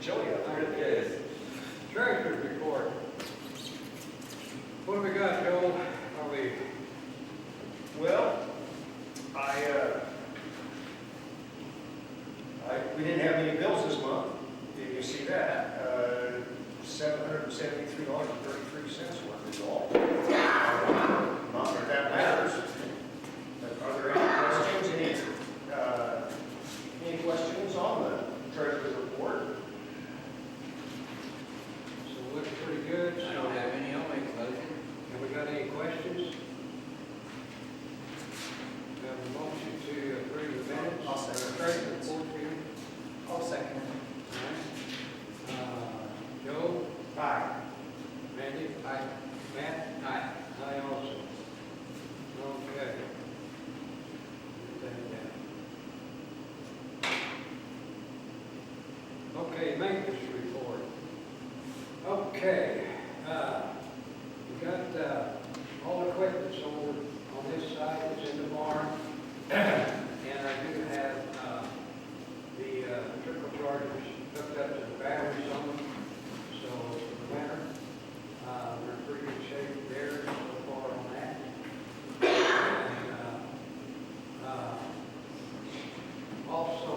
chilly out there. Okay. Treasurer's report. What do we got, Joel? Are we, Well, we didn't have any bills this month. Did you see that? $773.33 worth is all. Not that that matters. But are there any questions? Any questions on the treasurer's report? so it looks pretty good. I don't have any, I'll make a motion. Have we got any questions? We have a motion to approve the minutes. I'll second. Treasurer's report for you. I'll second it. Joe? Aye. Randy? Aye. Matt? Aye. Aye also. Okay. Put that down. Okay, maintenance report. Okay, we got all the equipment's over on this side, it's in the barn. And I do have the trickle chargers hooked up to the batteries on them. So for the winter, we're in pretty good shape there so far on that. And also,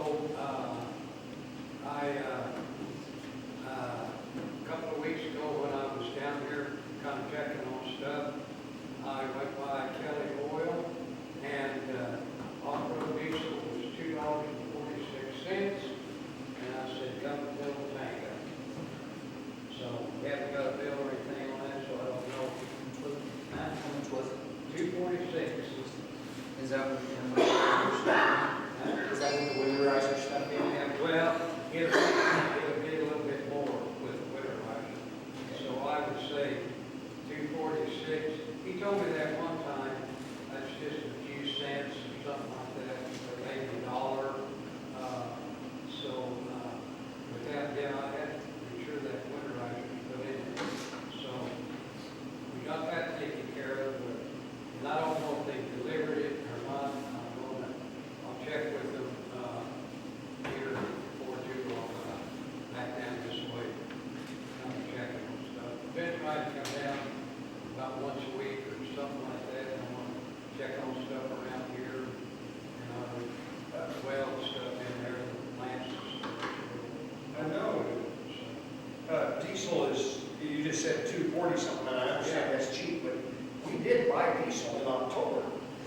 a couple of weeks ago when I was down here kind of checking on stuff, I went by Kelly Oil and off-road diesel was $2.46. And I said, come and fill the tank up. So we haven't got a bill or anything on that, so I don't know. How much was it? $2.46. Is that with the winterizer stuff in? Yeah, well, it'll be a little bit more with the winterizer. So I would say $2.46. He told me that one time, that's just a few cents or something like that, or maybe $1. So with that, yeah, I had to be sure that winterizer was put in. So we got that taken care of, but and I don't know if they delivered it or not. I'll check with them here before too long. Back down this way, kind of checking on stuff. Been trying to come down about once a week or something like that. I want to check on stuff around here, well stuff in there, the plants and stuff. I know. Diesel is, you just said 240 something, and I understand that's cheap, but we did buy diesel in October.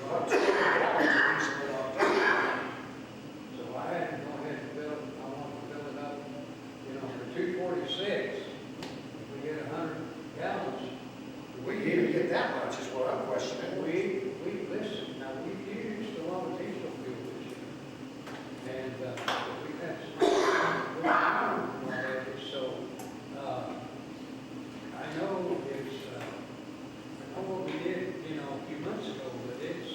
About 200 gallons of diesel in October. So I had to go ahead and fill it, I want to fill it up, for $2.46. If we get 100 gallons, We didn't get that much is what I'm questioning. listen, now we've used a lot of diesel fuel this year. And we've had some, so I know it's, I know what we did, a few months ago, but it's,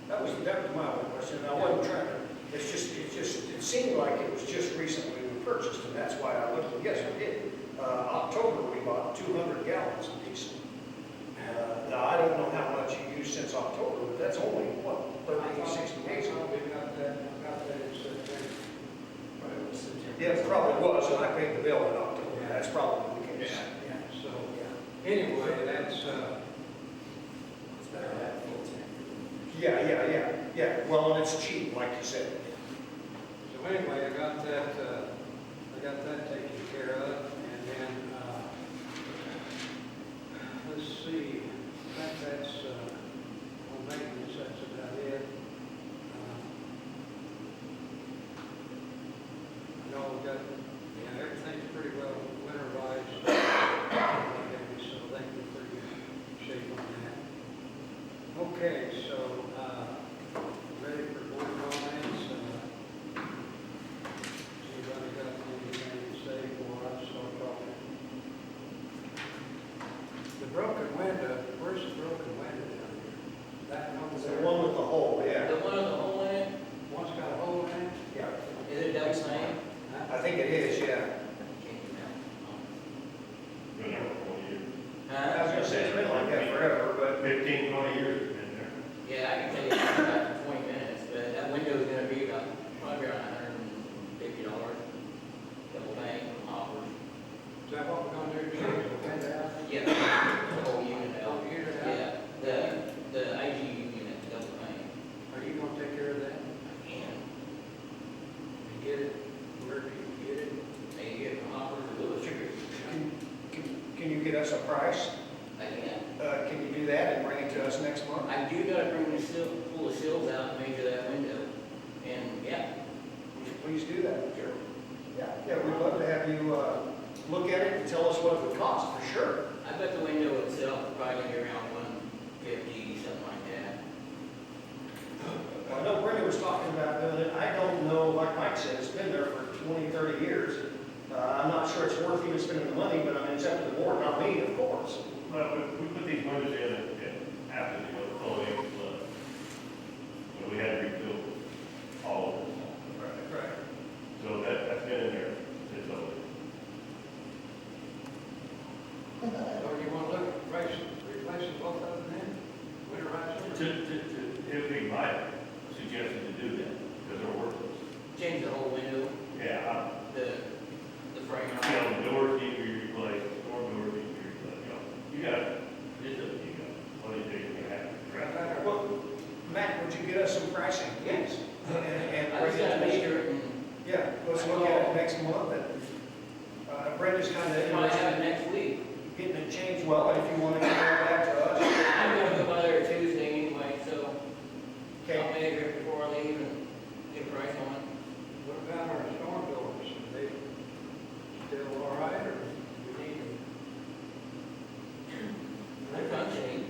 That was my only question. I wasn't trying to, it seemed like it was just recently we purchased, and that's why I looked, yes, we did. October, we bought 200 gallons of diesel. Now, I don't know how much you used since October, but that's only, what, 30, 60 days ago? We got that in September. Yeah, it probably was, and I paid the bill in October. That's probably the case. Yeah, so, anyway, that's, It's better to have a full tank. Yeah. Well, and it's cheap, like you said. so anyway, I got that taken care of, and then, let's see, I think that's, on maintenance, that's about it. I know we got, everything's pretty well winterized, so I think we're pretty good shape on that. Okay, so, ready for board comments? Anybody got anything to say before I start talking? The broken window, where's the broken window down here? That one The there? one with the hole, yeah. The one with the hole in it, One's got a hole in it? Yeah. is it double same? I think it is, yeah. Can't do that. Been there for 20 years. I was gonna say, it's been like that forever, but 15, 20 years it's been there. Yeah, I can tell you about 20 minutes, but that window's gonna be about, probably around get it, where do you get it? They get from Hopper to Lewis. Can you get us a price? I can. Can you do that and bring it to us next month? I do gotta bring the seal, pull the seals out and measure that window. And, yeah, Would you please do that? Sure. Yeah, we'd love to have you look at it and tell us what it would cost, for sure. I bet the window itself is probably gonna be around 150, something like that. I know Brenda was talking about doing it. I don't know, like Mike said, it's been there for 20, 30 years. I'm not sure it's worth even spending the money, but I mean, it's up to the board, not me, of course. Well, we put these windows in after the flooding flood. When we had to rebuild all of them. Right. So that's been in there since over. Or you want to look at replacing both of them then? Winterize them? If we might suggested to do that, because they're worthless. Change the whole window, Yeah, the frame. the doors need to be replaced, storm doors need to be replaced, you got, just a, you got, what do you think you're gonna have to Well, Matt, would you get us some pricing? Yes. And I bring just it gotta to us? measure it and Yeah, let's look at it next month. Brenda's kind of probably have it interested next week. in getting it changed. Well, if you want to get that to us. I'm gonna go by there Tuesday anyway, so I'll Okay. measure it before I leave and get a price on it. What about our storm doors? Are they still all right, or we need them? They're functioning.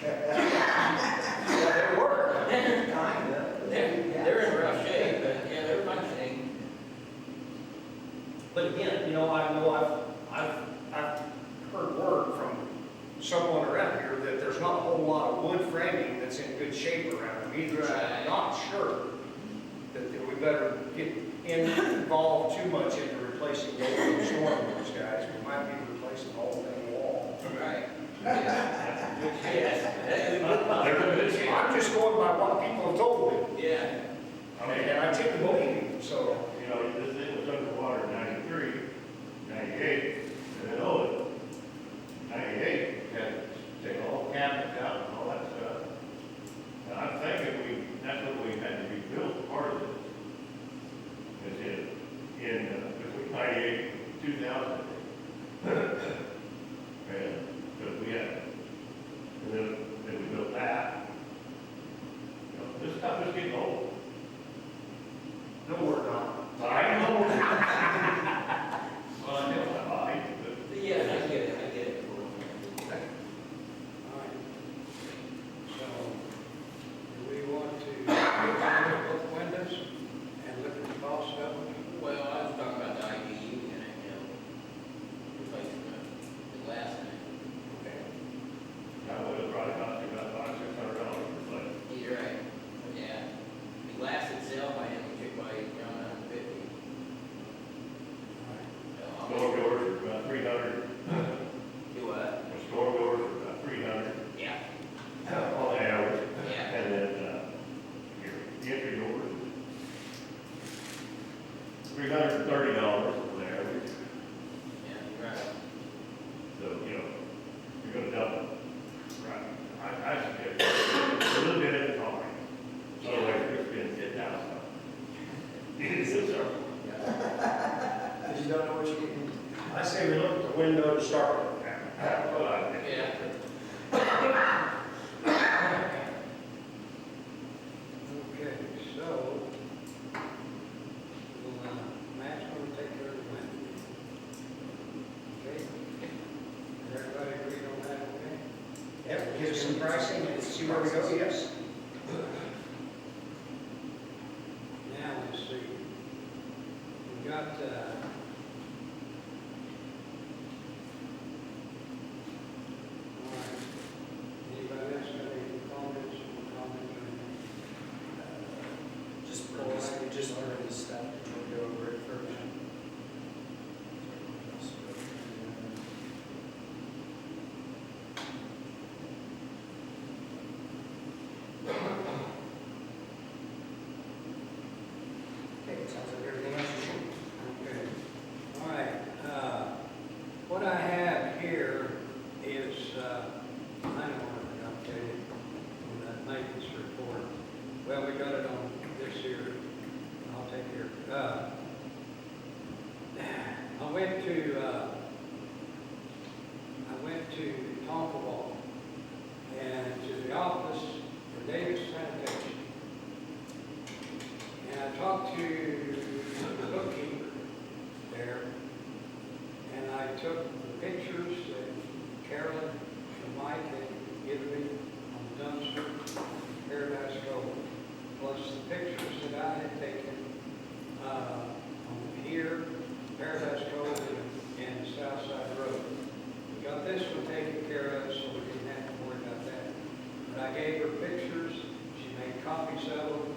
Yeah, they work. Kind of. They're in rough shape, but yeah, they're functioning. But again, I've heard word from someone around here that there's not a whole lot of wood framing that's in good shape around them either. So I'm Right. not sure that we better get involved too much into replacing those storm doors, guys. We might be replacing the whole thing wall. Right. Yes, that's a good point. They're in good shape. I'm just going by what people have told me, Yeah. I mean, and I tend to believe them, so. you know, this thing was underwater in 93, 98, and then, 98, had to take all the cabinets out and all that stuff. And I'm thinking that's what we had to rebuild part of this. Is in between 98 and 2000. And, but we had, and then we built that. You know, this stuff is getting old. No, we're not. I know. Well, I know my body, but Yeah, I get it. All right. So, do we want to look at both windows and look at the cost of them? Well, I was talking about the IBU unit, replacing the glass in it. Okay. that would have probably cost you about $500-600 for like. You're right. Yeah. The glass itself, I didn't check by around 150. So I'll Storm doors are about 300. do what? The storm doors are about 300 Yeah. on the average. Yeah. And then the entry doors, $330 on the average. Yeah, you're right. So, you're gonna double. Right. I suggest a little bit at a time. Otherwise, you're gonna spend $10,000. It's a circle. Because you don't know what you're getting. I say we look at the window to start with. That's what I think. Yeah. Okay, so, well, Matt's going to take care of the window. Okay? Everybody agreed on that, okay? Yep, give us some pricing and see where we go, yes. Now, let's see. We got, all right. Anybody else got any comments or anything? Just learn this stuff, we'll go over it first. Okay, sounds like everything else is should. Okay. All right, what I have here is, I don't want to update it on that maintenance report. Well, we got it on this here, I'll take care of it. to Tonkawa and to the office for Davis Sanitation. And I talked to the bookkeeper there, and I took the pictures that Carolyn and Mike had given me on the dumpster, Paradise Gold, plus the pictures that I had taken on here, Paradise Gold, and Southside Road. We got this one taken care of, so we didn't have to worry about that. But I gave her pictures, she made copies of them,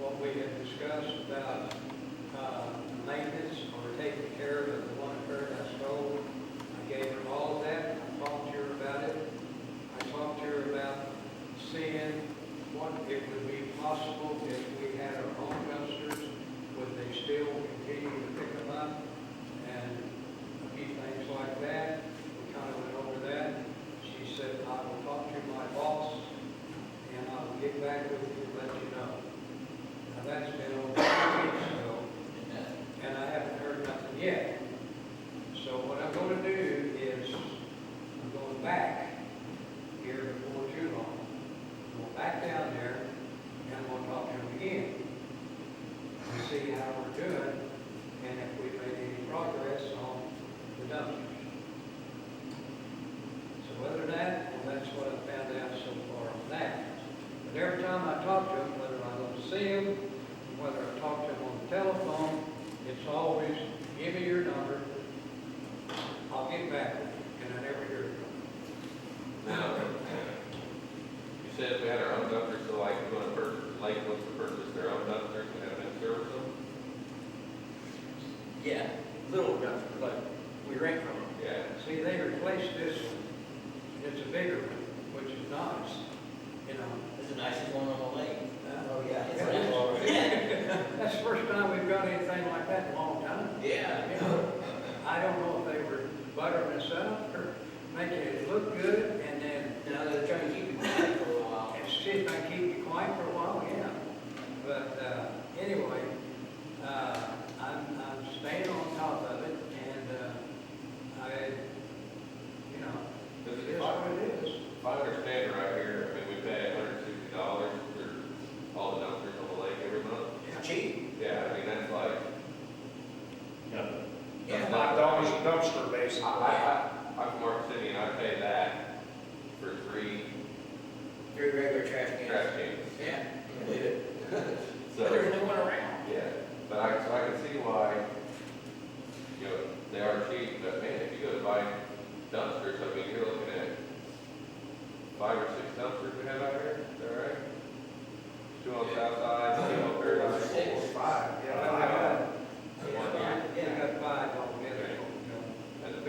what we had discussed about maintenance or taking care of the one at Paradise Gold. I gave her all of that, I talked to her about it. I talked to her about seeing what it would be possible if we had our own dumpsters, would they still continue to pick them up, and a few things like that. We kind of went over that. She said, I will talk to my boss, and I will get back with you and let you know. Now, that's been over 2 weeks ago, and I haven't heard nothing yet. So what I'm going to do is, I'm going back here before too long. I'm going back down there, and I'm going to talk to him again and see how we're doing, and if we've made any progress on the dumpsters. So other than that, well, that's what I found out so far on that. But every time I talk to him, whether I go to see him, whether I talk to him on the telephone, it's always, give me your number, I'll get back with you, and I never hear from him. Now, you said if we had our own dumpsters, so like we're going to purchase, Lake wants to purchase their own dumpsters and have them service them? Yeah, little dumpster, like we rent from them. Yeah. See, they replaced this one, and it's a bigger one, which is nice, you know. It's the nicest one on the lake. Oh, yeah. That's the first time we've got anything like that in a long time. Yeah. You know, I don't know if they were buttering us up or making it look good, and then Now they're trying to keep it quiet for a while. and see if I keep you quiet for a while, yeah. But anyway, I'm staying on top of it, and you know, Because it is what it is. if I understand right here, I mean, we pay $160 for all the dumpsters on the lake every month. It's cheap. Yeah, I mean, that's like, Nothing. Yeah. $5 a dumpster, basically. I'm from Mark City and I pay that for 3 Three regular trash cans. trash cans. Yeah, I believe it. So, But there's no one around. yeah, but so I can see why, you know, they are cheap, but man, if you go to buy dumpsters, I mean, you're looking at 5 or 6 dumpsters we have out here, is that right? 2 on the south side, 2 on Paradise. 6. 5, yeah. We got 5 altogether. And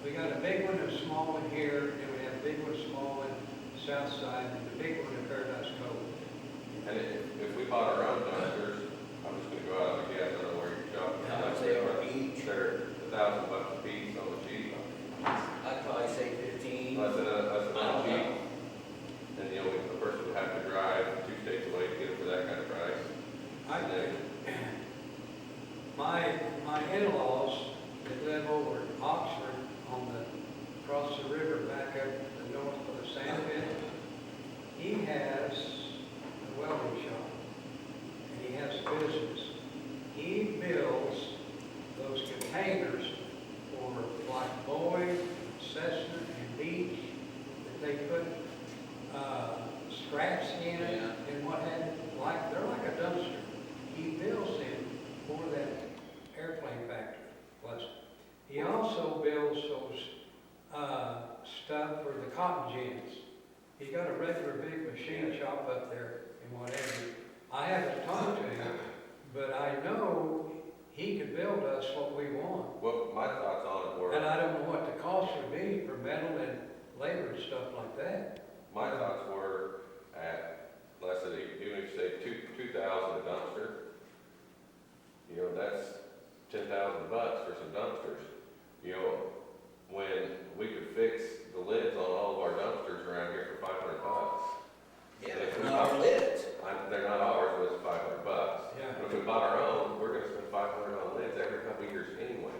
We got a big one and a small one here, and we have a big one, small one, south side, and the big one in Paradise Cove. And if we bought our own dumpsters, I'm just gonna go out and guess, I don't know where you're shopping. How much they are each? They're $1,000 a piece on the cheap. I'd probably say 15. Less than I don't cheap. know. And you know, the person would have to drive 2 states away to get it for that kind of price. And then, My in-laws that live over in Oxford across the river back up the north of the sand pit, he has a welding shop, and he has a business. He builds those containers for like Boyd, Cessna, and Beach that they put scraps in Yeah. and what have you. They're like a dumpster. He builds them for that airplane factory. Plus, he also builds those stuff for the cotton gins. He got a regular big machine shop up there and whatever. I haven't talked to him, but I know he could build us what we want. well, my thoughts on it were, And I don't know what the cost would be for metal and labor and stuff like that. my thoughts were at, let's say, even if you say 2,000 a dumpster, you know, that's $10,000 for some dumpsters. You know, when we could fix the lids on all of our dumpsters around here for $500. Yeah, but they're not our lids. They're not ours, but it's $500. Yeah. If we bought our own, we're gonna spend $500 on lids every couple of years anyway.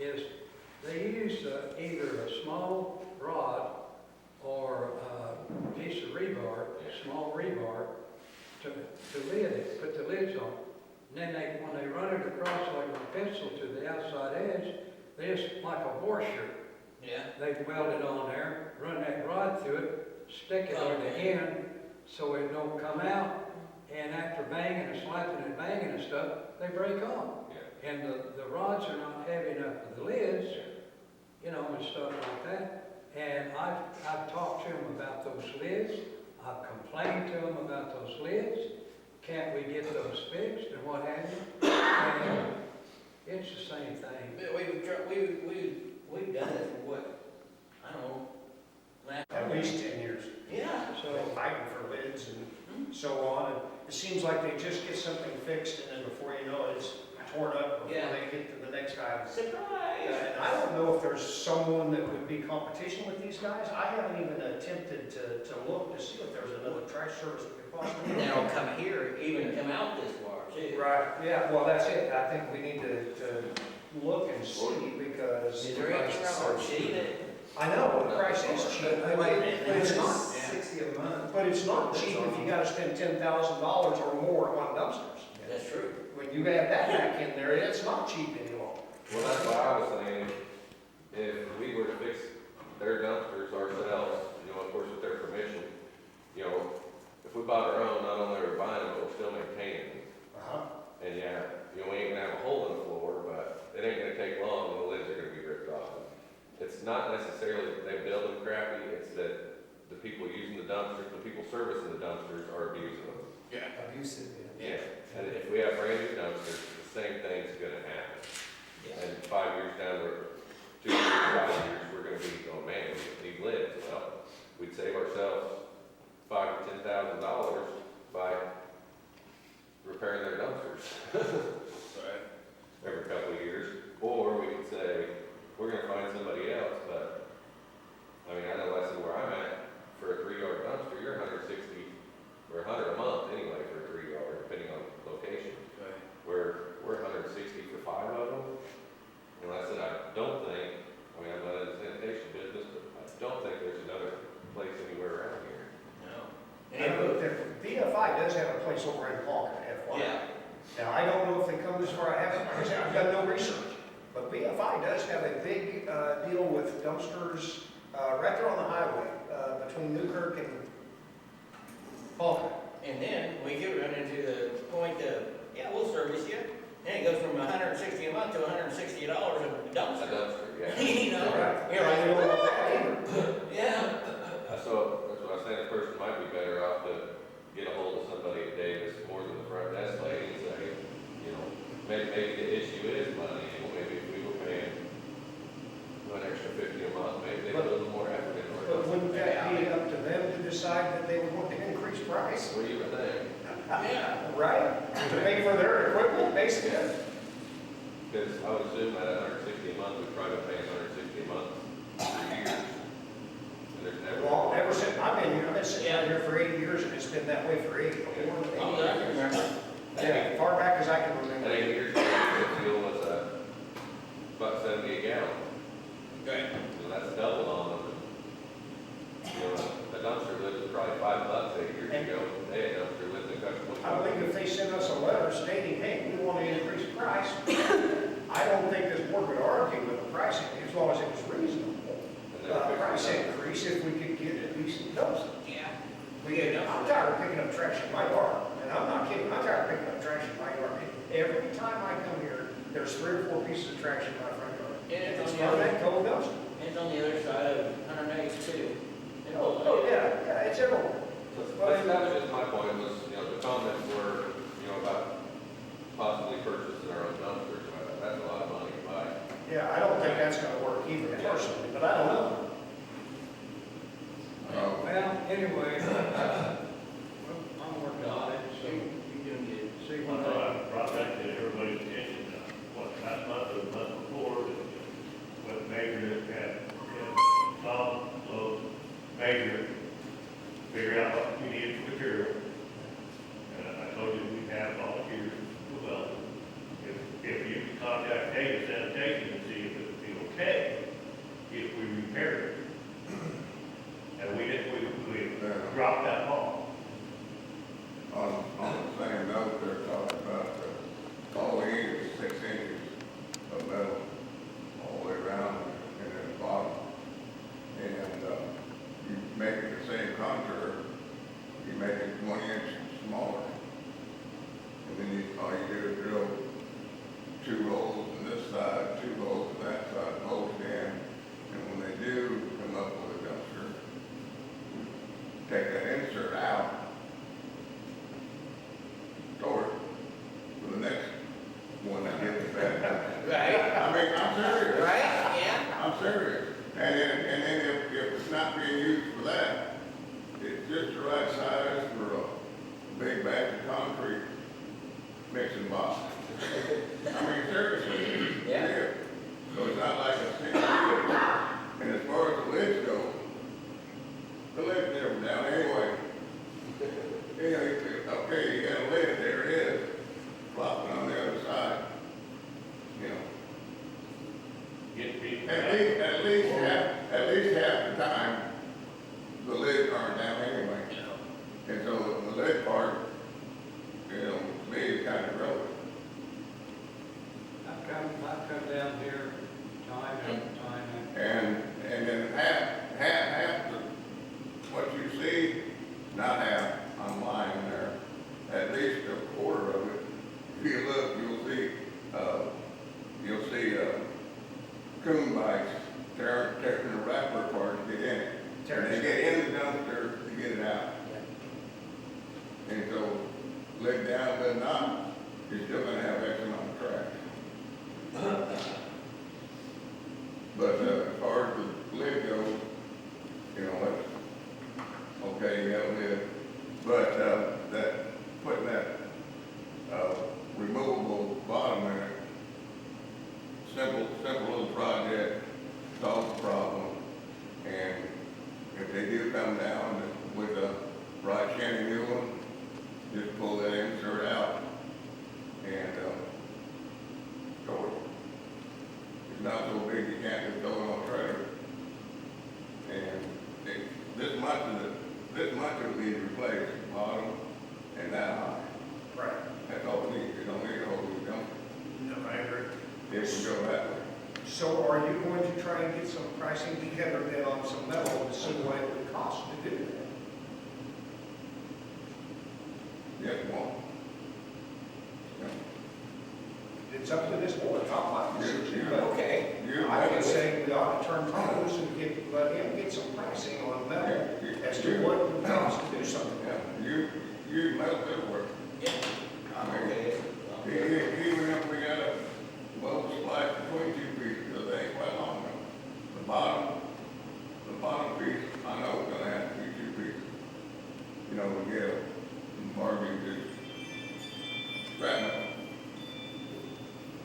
is they use either a small rod or a piece of rebar, small rebar, to lid it, put the lids on. And then when they run it across like a pencil to the outside edge, they just like a washer. Yeah. They weld it on there, run that rod through it, stick it on the end so it don't come out. And after banging and slapping and banging and stuff, they break off. Yeah. And the rods are not heavy enough for the lids, you know, and stuff like that. And I've talked to them about those lids. I've complained to them about those lids. Can't we get those fixed and what have you? And it's the same thing. But we've done it for what, I don't know, At least 10 years. Yeah. So, They're fighting for lids and so on. And it seems like they just get something fixed and then before you know it, it's torn up before Yeah. they get to the next guy. Surprise! And I don't know if there's someone that would be competition with these guys. I haven't even attempted to look to see if there's another trash service that could possibly. And they'll come here, even come out this far too. Right, yeah, well, that's it. I think we need to look and see because. Is there anything wrong with cheating? I know, the price is cheap, but it's not. 60 a month. But it's not cheap if you gotta spend $10,000 or more on dumpsters. That's true. When you add that back in there, it's not cheap any longer. Well, that's why I was saying, if we were to fix their dumpsters ourselves, you know, of course with their permission, you know, if we bought our own, not only are we buying them, but we're still maintaining them. Uh-huh. And yeah, you know, we ain't gonna have a hole in the floor, but it ain't gonna take long, and the lids are gonna be ripped off. It's not necessarily that they build them crappy, it's that the people using the dumpsters, the people servicing the dumpsters are abusing them. Yeah. Abusive, yeah. Yeah, and if we have brand new dumpsters, the same thing's gonna happen. And 5 years down the road, 2 years, 5 years, we're gonna be going, man, we need lids. Well, we'd save ourselves $5,000 to $10,000 by repairing their dumpsters every couple of years. Or we could say, we're gonna find somebody else, but, I mean, I know that's where I'm at, for a 3-yard dumpster, you're 160, or 100 a month anyway for a 3-yard, depending on location. We're 160 for 5 of them. And like I said, I don't think, I mean, I'm not in the sanitation business, but I don't think there's another place anywhere around here. No. BFI does have a place over in Palmer, FYI. Yeah. Now, I don't know if they come this far, like I said, I've done no research, but BFI does have a big deal with dumpsters right there on the highway between Newkirk and Palmer. And then we could run into the point of, yeah, we'll service you. And it goes from $160 a month to $160 a A dumpster. dumpster, yeah. You know? Right. You're They don't like, want that either. yeah. So, that's what I was saying, the person might be better off to get a hold of somebody at Davis, more than the front desk lady, and say, you know, maybe the issue is money, and maybe if we were paying an extra $50 a month, maybe they put a little more effort into our But wouldn't dumpster. that be up to them to decide that they would want to increase price? What do you think? Yeah. Right? To pay for their equipment, basically. Because I would assume that at $160 a month, we've probably been paying $160 a month for years. And there's never. Well, ever since, I've been sitting out here for 80 years and it's been that way for 80, more than 80 Oh, I can years. remember. Yeah, far back as I can At remember. 8 years ago, the fuel was about 70 a gallon. Right. So that's doubled on them. You know, a dumpster lid was probably $5 8 years ago. Today, a dumpster lid is I believe if they sent us a letter stating, hey, we want to increase price, I don't think this board would argue with the pricing as long as it was reasonable. Price increase if we could get a decent dumpster. Yeah. I'm tired of picking up trash in my yard, and I'm not kidding, I'm tired of picking up trash in my yard. Every time I come here, there's 3 or 4 pieces of trash in my front yard. And it's It's on the from other, that cold dumpster. it's on the other side of 182. Oh, yeah, it's everywhere. That was just my point, was, you know, the comments were, you know, about possibly purchasing our own dumpsters. That's a lot of money to buy. Yeah, I don't think that's gonna work either personally, but I don't know. well, anyway, I'm working on it, so You're doing good. see One what thought I, I brought that to everybody's attention, last month or the month before, what measure it had, Tom, low, measure, figure out what we needed for material. And I told you we have volunteers to well. If you could contact Davis Sanitation and see if mean, I'm serious. Right? Yeah? I'm serious. And then if it's not being used for that, it's just the right size for a big batch of concrete mixing box. I mean, seriously. Yeah. it is. So it's not like a single lid. And as far as the lids go, the lid's never down anyway. You know, okay, you got a lid, there it is, flopping on the other side. You know, Get people. at least half the time, the lids aren't down anyway. And so the lid part, you know, to me is kind of relevant. I've come down here time after time after. And then half the, what you see, not half, I'm lying there, at least a quarter of it. If you look, you'll see coon bikes tearing the wrapper apart to get in it. And they get in the dumpster to get it out. And so, leg down, but not, you're still gonna have X amount of trash. But as far as the lid goes, you know, that's, okay, you have a lid. But putting that removable bottom in it, simple little project, solves the problem. And if they do come down with a right shanty new one, just pull that insert out and throw it. It's not so big you can't just throw it on a trailer. And this much of it needs replaced, bottom and that high. Right. That's all it needs. It don't need a whole new dumpster. No, I agree. It can go that way. So are you going to try and get some pricing together then on some metal to see what it would cost to do that? Yes, one. It's up to this board, not my decision, but Okay. I would say we ought to turn Tom loose and let him get some pricing on metal as to what it would cost to do something. Yeah, you metal good work. Yeah. I'm okay. Even if we got a well splice between two pieces, because they ain't quite long enough. The bottom piece, I know it's gonna have to be two pieces. You know, we get a bargain to scrap metal.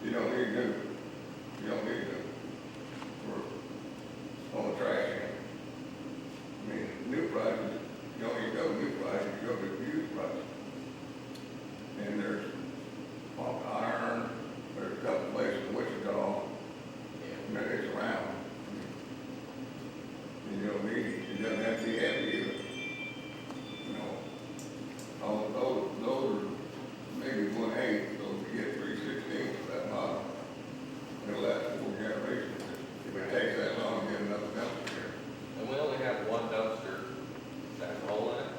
You don't need new. You don't need new. For on the trash can. I mean, new prices, you don't even go new prices, you go to used prices. And there's pump iron, there's a couple places in Wichita, and it's around. And you don't need it, it doesn't have to be heavy either. You know, all those are maybe 1/8, so if you get 3/16 for that model, it'll last 4 generations. If it takes that long to get another dumpster here. And we only have one dumpster that's all in it.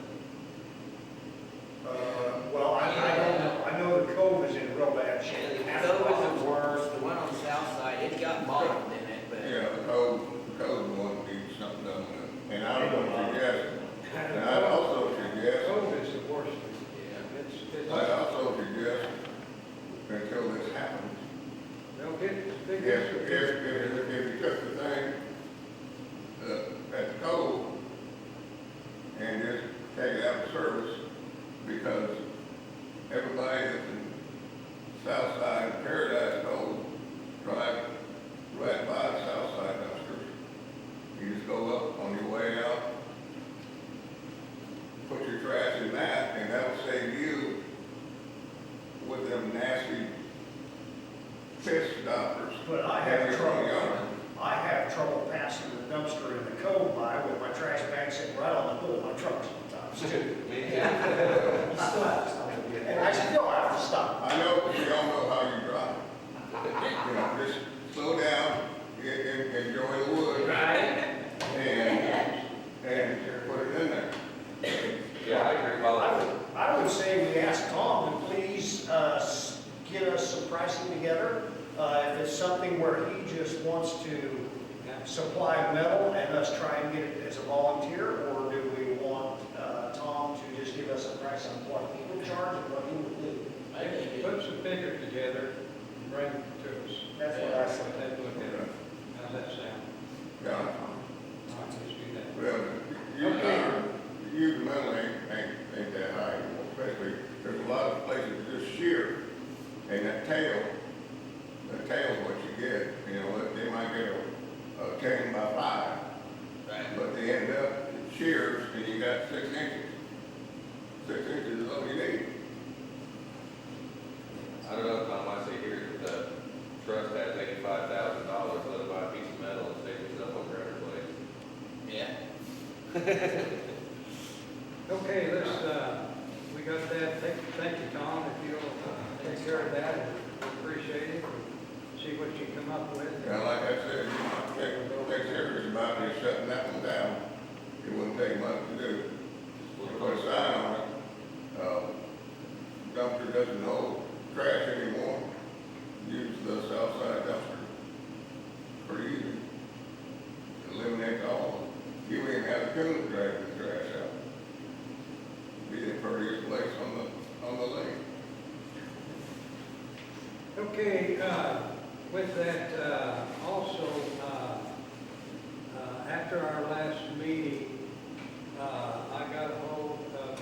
Well, I know the Cove is in real bad shape. The Cove is the worst, the one on the south side, it's got bottom in it, but. Yeah, the code one needs something done with it. And I would suggest, and I'd also suggest, Cove is the worst. Yeah. It's, I'd also suggest, until this happens, they'll get big. if you took the thing, at the code, and just take it out of service, because everybody that's in south side Paradise Cove drive right by the south side dumpsters. You just go up on your way out, put your trash in that, and that'll save you with them nasty piss stoppers. But I in have your trouble, front yard. I have trouble passing the dumpster in the Cove by with my trash bag sitting right on the hood of my truck sometimes too. Me You still have to stop at the end. And I still have to stop. I know, we all know how you drive. You know, just slow down, enjoy the woods, Right? and put it in there. Yeah, I agree, Bob. I would say we ask Tom to please get us some pricing together. If it's something where he just wants to supply metal and us try and get it as a volunteer, or do we want Tom to just give us a price on what he would charge and what he would do? I think Put some figures together and bring it to us. That's what I said. Let's look at it. How's that sound? Yeah. All right, let's do that. Well, usually metal ain't that high, especially, there's a lot of places that just shear, and that tail's what you get, you know, they might get a 10 by 5, Right. but they end up, it shears, and you got 6 inches. 6 inches is all you need. I don't know, Tom, I see here that the trust has $85,000, let it buy a piece of metal and save yourself on your other place. Yeah. Okay, let's, we got that, thank you, Tom, if you'll take care of that, we appreciate it, see what you come up with. And like I said, take serious about just shutting that one down. It wouldn't take much to do. Put a sign on it. Dumpster doesn't hold trash anymore. Use the south side dumpster. Pretty easy. Eliminate all. You even have a coon dragging the trash out. Be the prettiest place on the lake. Okay, with that, also, after our last meeting, I got a hold of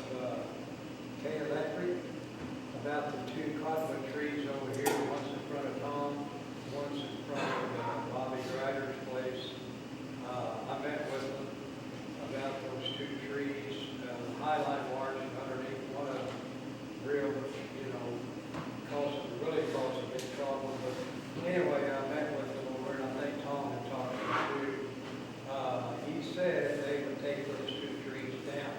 K Electric about the 2 cottonwood trees over here, one's in front of Tom, one's in front of Bobby Ryder's place. I met with them about those 2 trees, highline wires underneath one of them, real, you know, really caused a big problem, but anyway, I met with them over, and I think Tom had talked to them too. He said they would take those 2 trees down.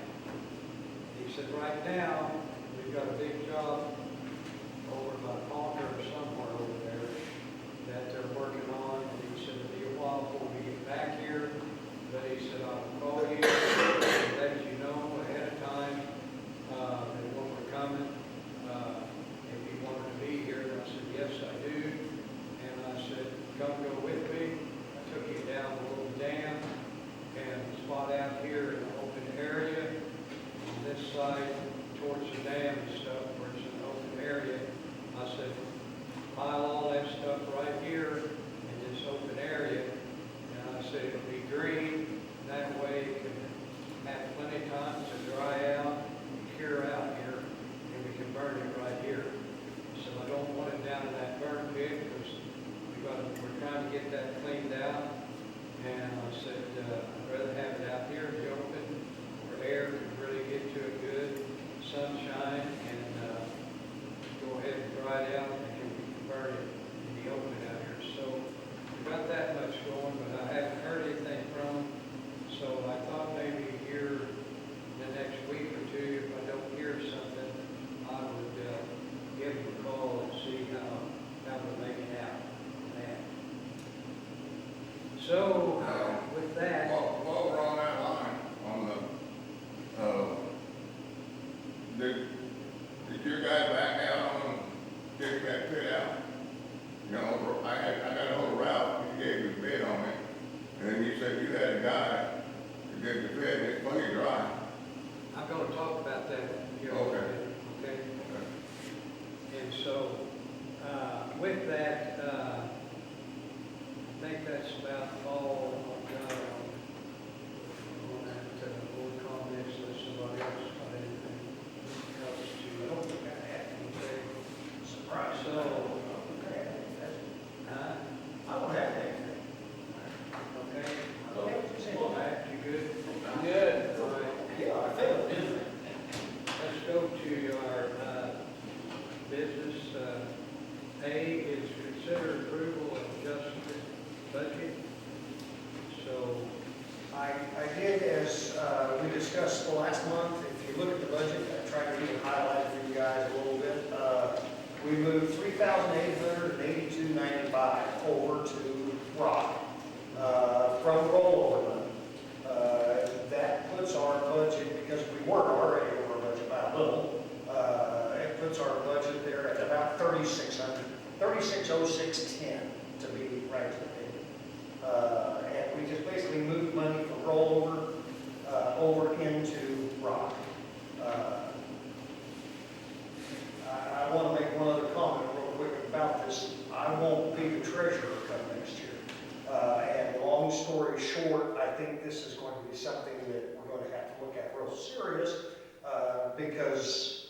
He said, right now, we've got a big job over by Palmer or somewhere over there that they're working on, and he said it'll be a while before we get back here, but he said, I'll call you and let you know ahead of time, that when we're coming, if you wanted to be here. And I said, yes, I do. And I said, come go with me. I took him down the little dam and spot out here in an open area on this side towards the dam and stuff where it's an open area. I said, pile all that stuff right here in this open area. And I said, it'll be green. That way it can have plenty of time to dry out and cure out here, and we can burn it right here. So I don't want it down in that burn pit because we're trying to get that cleaned out. And I said, I'd rather have it out here in the open where air can really get to it good, sunshine, and go ahead and dry it out, and then we can burn it in the open out here. So we got that much going, but I haven't heard anything from them. So I thought maybe here the next week or 2, if I don't hear something, I would give them a call and see how we're making out on that. So with that, While we're on that line, on the, did your guy back out on getting that pit out? You know, I got a hold of Ralph, he gave you a bid on it, and then you said you had a guy who did the bid, and it's plenty dry. I'm going to talk about that here. Okay. Okay. And so, with that, I think that's about all I've got on that board comments, unless somebody else got anything else to. I don't think I have Okay. surprise. So, I don't have anything. okay. Well, Matt, you good? I'm good. All right. yeah, I feel it. Let's go to our business. A is consider approval of adjusted budget. So, I did, as we discussed the last month, if you look at the budget, I tried to even highlight it for you guys a little bit. We moved $3,882.95 over to rock from rollover money. That puts our budget, because we were already over budget by a little, it puts our budget there at about 3,600, 360610 to be right to the penny. And we just basically moved money from rollover over into rock. I want to make one other comment real quick about this. I won't be the treasurer short, I think this is going to be something that we're going to have to look at real serious, because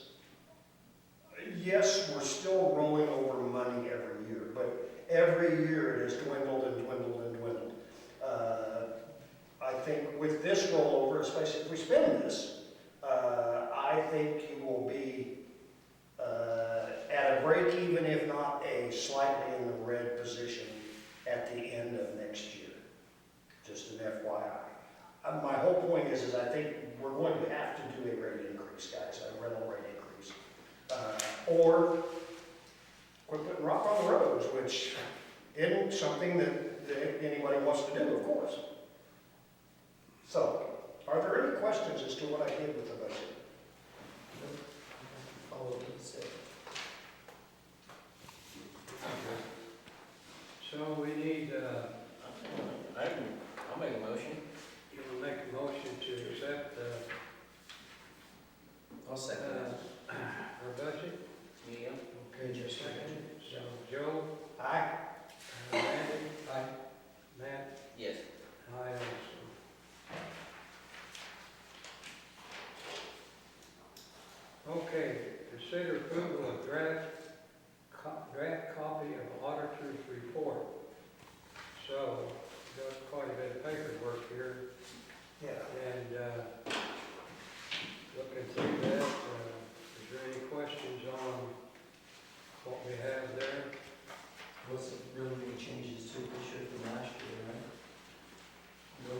yes, we're still rolling over money every year, but every year it has dwindled and dwindled and dwindled. I think with this rollover, especially if we spend this, I think you will be at a break even, if not a slightly in the red position at the end of next year. Just an FYI. My whole point is I think we're going to have to do a rate increase, guys, a rental rate increase. Or quit putting rock on the roads, which isn't something that anybody wants to do, of course. So, are there any questions as to what I did with the budget? Follow what he said. So we need, I'll make a motion. you will make a motion to accept, I'll second that. our budget. Yeah. Okay, just a second. So Joe, Aye. Randy, Aye. Matt, Yes. I also. Okay, consider approval of draft copy of auditor's report. So, got quite a bit of paperwork here, Yeah. and, looking through that, is there any questions on what we have there? Wasn't really any changes to it this year from last year, right? No?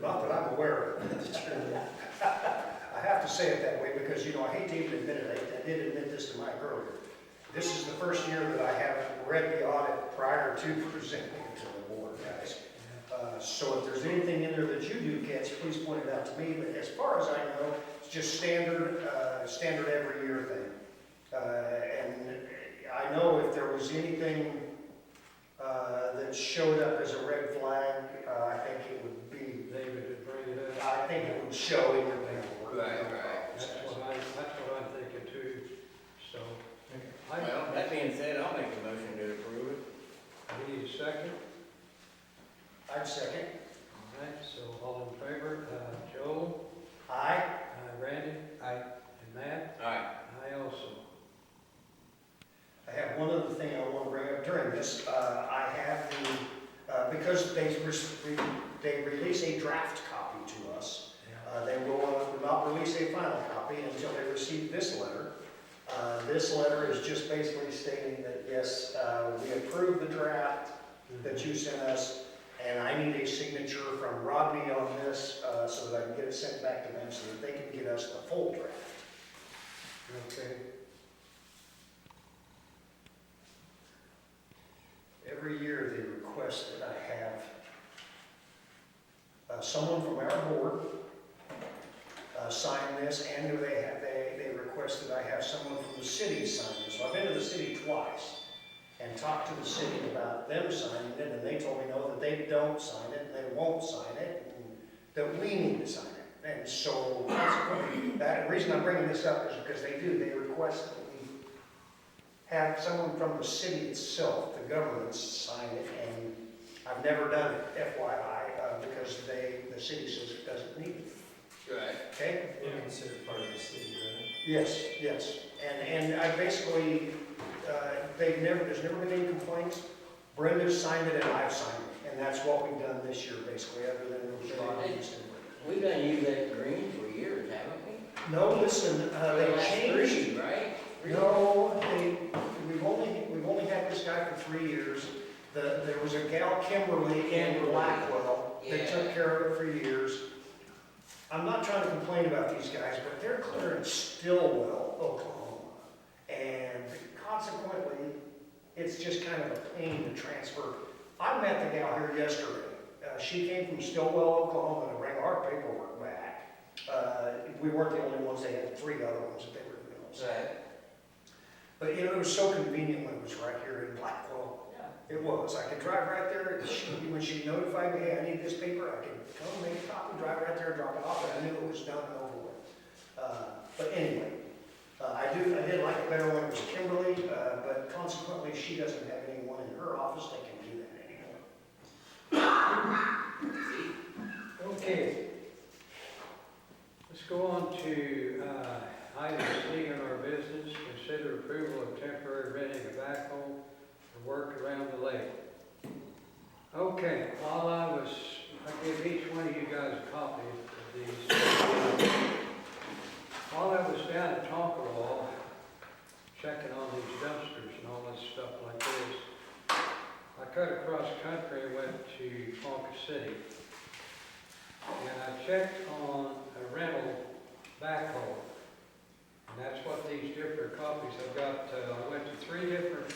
Not that I'm aware of. I have to say it that way because, you know, I hate to even admit it. I did admit this to Mike earlier. This is the first year that I haven't read the audit prior to presenting it to the board, guys. So if there's anything in there that you do catch, please point it out to me. But as far as I know, it's just standard every year thing. And I know if there was anything that showed up as a red flag, I think it would be, David would bring it up. I think it would show in your paperwork. That's what I'm thinking too, so. I Well, that being said, I'll make a motion to approve it. I need a second. I'd second. All right, so all in favor, Joe, Aye. Randy, Aye. and Matt, All right. I also. I have one other thing I want to bring up during this. I have because they release a draft copy to us. They will not release a final copy until they receive this letter. This letter is just basically stating that, yes, we approve the draft that you sent us, and I need a signature from Rodney on this so that I can get it sent back to them so that they can get us the full draft. Okay. Every year they request that I have someone from our board sign this, and they request that I have someone from the city sign this. So I've been to the city twice and talked to the city about them signing it, and they told me no, that they don't sign it, and they won't sign it, and that we need to sign it. And so consequently, the reason I'm bringing this up is because they request that we have someone from the city itself, the government, sign it, and I've never done it, FYI, because the city says it doesn't need it. Right. Okay? We're considered part of the city, right? Yes, yes. And I basically, there's never been any complaints. Brenda's signed it and I've signed it, and that's what we've done this year, basically, other than those documents. We've done use that green for years, haven't we? No, listen, The they last changed. three, right? No, we've only had this guy for 3 years. There was a gal, Kimberly, in Blackwell, that took care of it for years. I'm not trying to complain about these guys, but they're clear in Stillwell, Oklahoma. And consequently, it's just kind of a pain to transfer. I met the gal here yesterday. She came from Stillwell, Oklahoma to bring our paperwork back. We weren't the only ones, they had 3 other ones that they were doing. Right. But you know, it was so convenient when it was right here in Blackwell. It was. I could drive right there. When she notified me, hey, I need this paper, I could come make a copy, drive right there, drop it off, and I knew it was done and over with. But anyway, I did like it better when it was Kimberly, but consequently, she doesn't have anyone in her office that can do that anymore. Okay, I give each one of you guys a copy of these. While I was down at Tonkerwall, checking on these dumpsters and all this stuff like this, I cut across country and went to Ponca City. And I checked on a rental backhoe. And that's what these different copies, I've got, I went to 3 different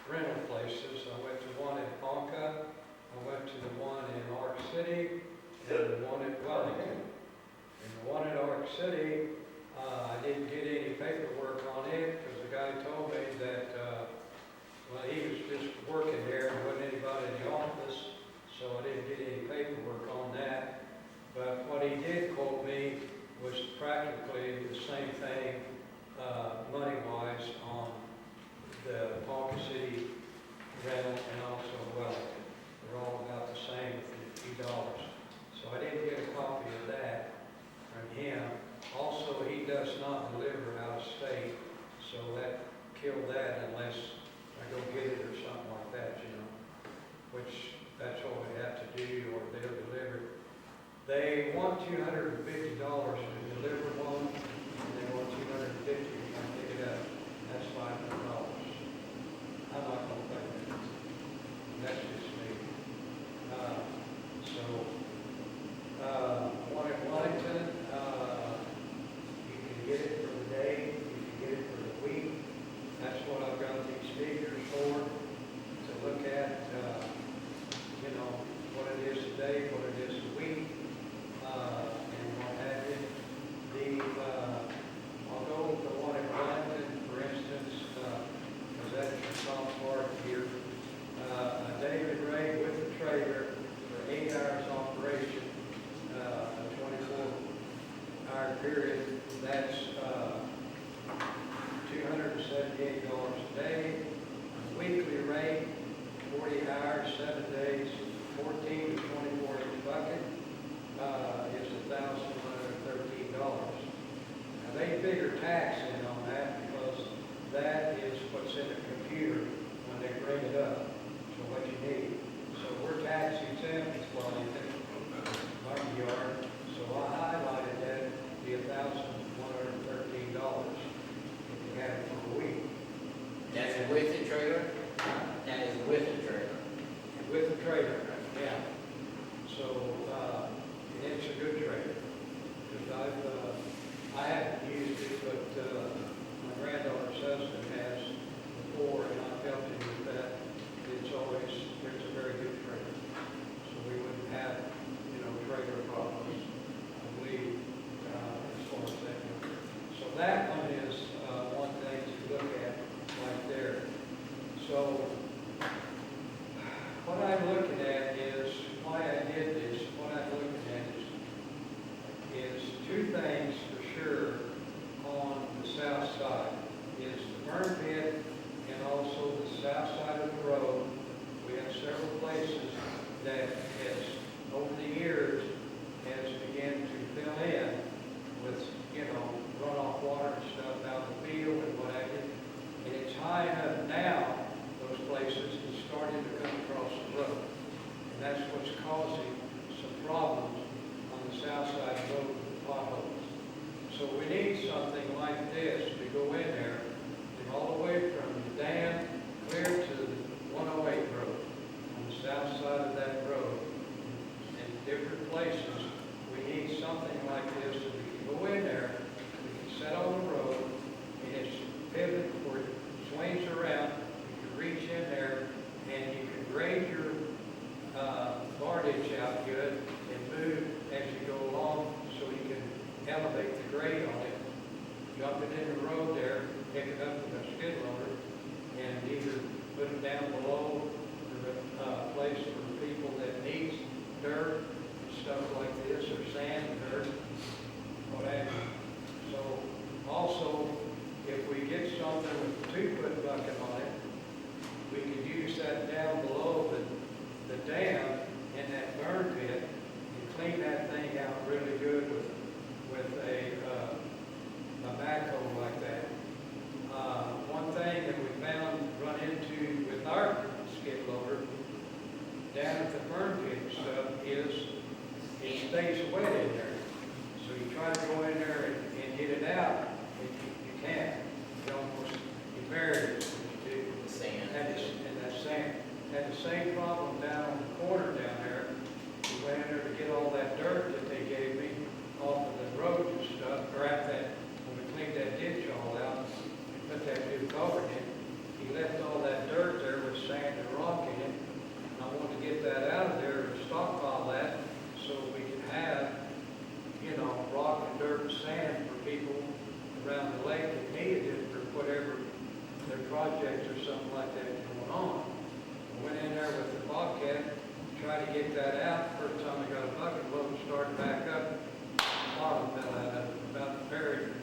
rental places. I went to one in Ponca, I went to the one in Ark City, and the one at Wellington. And the one at Ark City, I didn't get any paperwork on it, because the guy told me that, well, he was just working there, and wasn't anybody in the office, so I didn't get any paperwork on that. But what he did quote me was practically the same thing, money-wise, on the Ponca City rental and also Wellington. They're all about the same for a few dollars. So I didn't get a copy of that from him. Also, he does not deliver out of state, so that killed that unless I go get it or something like that, you know, which that's what we have to do, or they'll deliver it. They want $250 to deliver one, and they want $250 to come pick it up. That's $500. I'm not gonna pay that. That's just me. One in Wellington, you can get it for the day, you can get it for the week. That's what I've got these figures for, to look at, you know, what it is a day, what it is a week, and what have you. I'll go with the one in Wellington, for instance, because that's the top part here. A David Ray with the trailer for 8 hours operation, a 24-hour period, that's $278 a day. Weekly rate, 40 hours, 7 days, 14 to 24 inch bucket, is $1,113. Now they figure tax in on that because that is what's in the computer when they bring it up. So what you need. So we're tax exempt, well, you think, our yard. So I highlighted that to be $1,113 if you had it for a week. That's with the trailer? That is with the trailer. With the trailer, yeah. So, it's a good trailer. Because I haven't used it, but, my granddaughter's husband has before, and I've helped him with that. It's a very good trailer. So we wouldn't have, you know, trailer problems, I believe, as far as that goes. So that one is, one thing to look at right there. So, what I'm looking at is, why I did this, what I'm looking at is 2 things for sure on the south side, is the burn pit and also the south side of the road. We have several places that has, over the years, has begun to fill in with, you know, runoff water and stuff out of the field and what have you. And it's high enough now, those places, it's starting to come across the road. And that's what's causing some problems on the south side of the road with potholes. So we need something like this to go in there and all the way from the dam clear to the 108 road, on the south side of that road, in different places. We need something like this so we can go in there, we can set on the road, and it's pivot where it swings around. You can reach in there and you can grade your bar ditch out good and move as you go along so you can elevate the grade on it. Dump it in the road there, pick it up with a skid loader, and either put it down below the place for the people that needs dirt, stuff like this, or sand and dirt, what have you. So also, if we get something with a 2-foot bucket on it, we could use that down below the dam in that burn pit and clean that thing out really good with a backhoe like that. One thing that we found, run into with our skid loader, down at the burn it stays wet in there. So you try to go in there and get it out, and you can't. You almost, you bury it when you do. The sand. And that same, had the same problem down on the corner down there. We went in there to get all that dirt that they gave me off of the road and stuff, or at that, when we cleaned that ditch all out, and put that new culvert in. He left all that dirt there with sand and rock in it. And I wanted to get that out of there and stockpile that so we could have, you know, rock and dirt and sand for people around the lake that needed it for whatever their project or something like that going on. I went in there with the Bobcat, tried to get that out. First time I got a bucket load, started back up, bottom fell out of it, about buried it.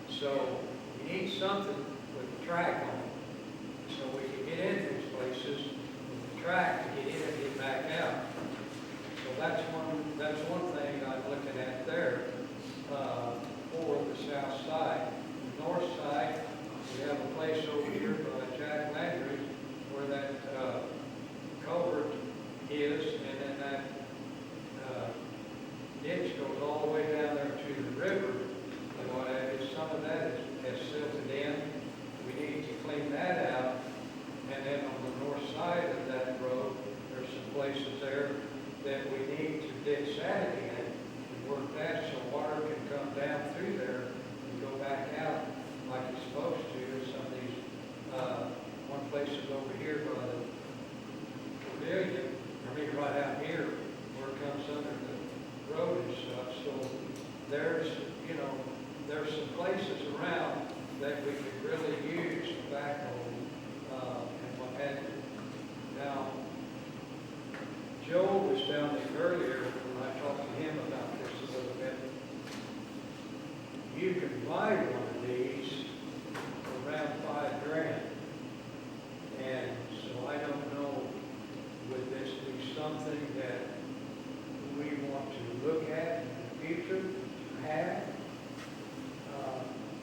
So you need something with a track on it, so we can get in these places with the track to get in and get back out. So that's one thing I'm looking at there, for the south side. The north side, we have a place over here by Jack Landry's where that, culvert is, and then that, ditch goes all the way down there to the river. And what that is, some of that has silted in. We need to clean that out. And then on the north side of that road, there's some places there that we need to ditch that again and work that so water can come down through there and go back out like it's supposed to. Some of these, one place is over here by the pavilion, right out here where it comes under the road and stuff. So there's, you know, there's some places around that we could really use tobacco, and what have you. Now, Joe was down there earlier when I talked to him about this a little bit. You can buy one of these for around $5,000. And so I don't know, would this be something that we want to look at in the future, have,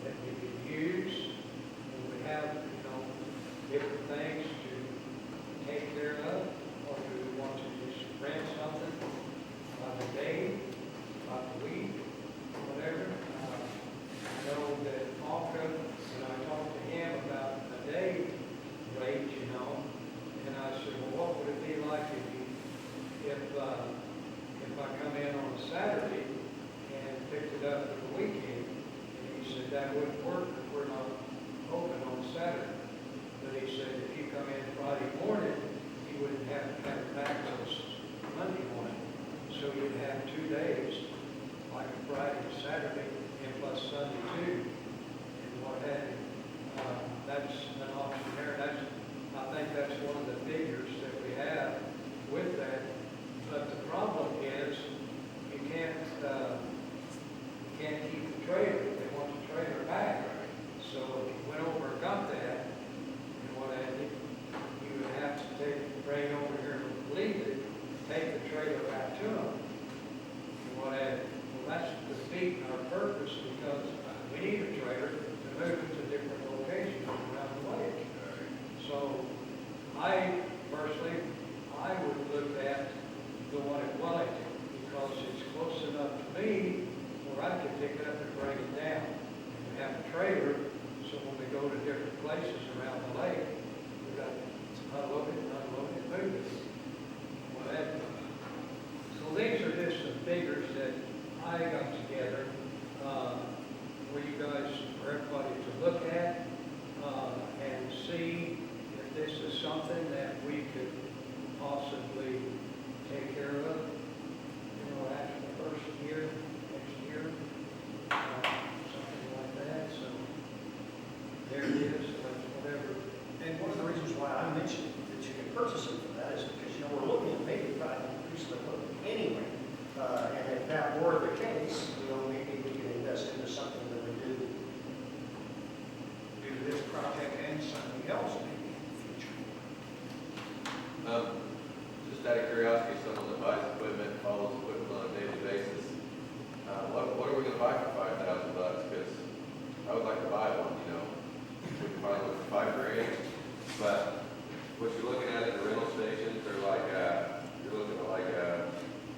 that we could use, when we have, you know, different things to take care of, or do we want to just rent something by the day, by the week, whatever? I know that Malka, when I talked to him about a day rate, you know, and I said, well, what would it be like if I come in on a Saturday and picked it up for the weekend? And he said, that wouldn't work if we're not open on Saturday. But he said, if you come in Friday morning, you wouldn't have to have it back till Monday morning. So you'd have 2 days, like a Friday, Saturday, and plus Sunday too, and what have you. That's an option there. I think that's one of the figures that we have with that. But the problem is, you can't keep the trailer. They want the trailer back. So if you went over and got that, and what have you, you would have to bring it over here and leave it, take the trailer back to them, and what have you. Well, that's defeating our purpose, because we need a trailer to move it to different locations around the lake. So I personally, I would look at the one at Wellington, because it's close enough to me where I could pick it up and bring it down. And we have a trailer, so when we go to different places around the lake, we got to unload it, move it, whatever. So these are just some figures that I got together, for you guys, for everybody to look at, and see if this is something that we could possibly take care of, you know, after the first year, next year, something like that. So there it is, that's whatever. And one of the reasons why I mentioned that you can purchase it for that is because, you know, we're looking at maybe trying to increase the load anyway. And if that were the case, you know, maybe we could invest into something that would do this project and something else maybe in the future. Just out of curiosity, someone that buys equipment, follows equipment on a daily basis, what are we gonna buy for $5,000? Because I would like to buy one, you know, we can probably look for $5,000, but what you're looking at the rental stations are like, you're looking at like a